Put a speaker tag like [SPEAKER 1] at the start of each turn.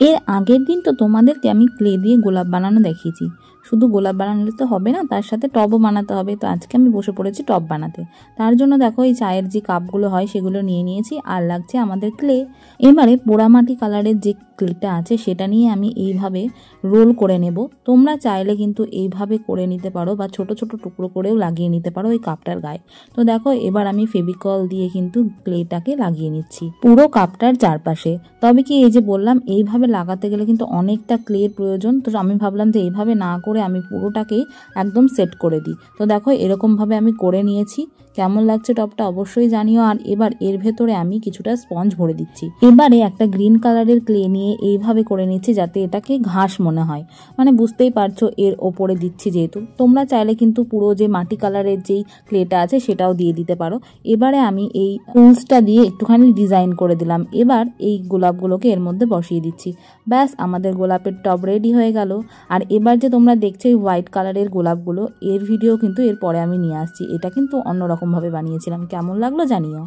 [SPEAKER 1] এর আগের দিন তো তোমাদেরকে আমি ক্লে দিয়ে গোলাপ বানানো দেখিয়েছি। শুধু গোলাপ বানালে তো হবে না, তার সাথে টবও বানাতে হবে। তো আজকে আমি বসে পড়েছি টব বানাতে। তার জন্য দেখো এই চায়ের যে কাপগুলো হয় সেগুলো নিয়ে নিয়েছি, আর লাগছে আমাদের ক্লে। এবারে পোড়ামাটি কালারের যে ক্লেটা আছে সেটা নিয়ে আমি এইভাবে রোল করে নেব। তোমরা চাইলে কিন্তু এইভাবে করে নিতে পারো বা ছোট ছোট টুকরো করেও লাগিয়ে নিতে পারো ওই কাপটার গায়ে। তো দেখো এবার আমি ফেভিকল দিয়ে কিন্তু ক্লেটাকে লাগিয়ে নিচ্ছি পুরো কাপটার চারপাশে। তবে কি এই যে বললাম এইভাবে লাগাতে গেলে কিন্তু অনেকটা ক্লের প্রয়োজন। তো আমি ভাবলাম যে এইভাবে না করে আমি পুরোটাকেই একদম সেট করে দিই। তো দেখো এরকমভাবে আমি করে নিয়েছি। কেমন লাগছে টপটা অবশ্যই জানিও। আর এবার এর ভেতরে আমি কিছুটা স্পঞ্জ ভরে দিচ্ছি। এবারে একটা গ্রিন কালারের ক্লে নিয়ে এইভাবে করে নিচ্ছি যাতে এটাকে ঘাস মনে হয়, মানে বুঝতেই পারছো এর ওপরে দিচ্ছি যেহেতু। তোমরা চাইলে কিন্তু পুরো যে মাটি কালারের যেই ক্লেটা আছে সেটাও দিয়ে দিতে পারো। এবারে আমি এই টুলসটা দিয়ে একটুখানি ডিজাইন করে দিলাম। এবার এই গোলাপগুলোকে এর মধ্যে বসিয়ে দিচ্ছি। ব্যাস আমাদের গোলাপের টব রেডি হয়ে গেল। আর এবার যে তোমরা দেখছো এই হোয়াইট কালারের গোলাপগুলো, এর ভিডিও কিন্তু এরপরে আমি নিয়ে আসছি। এটা কিন্তু অন্যরকমভাবে বানিয়েছিলাম, কেমন লাগলো জানিও।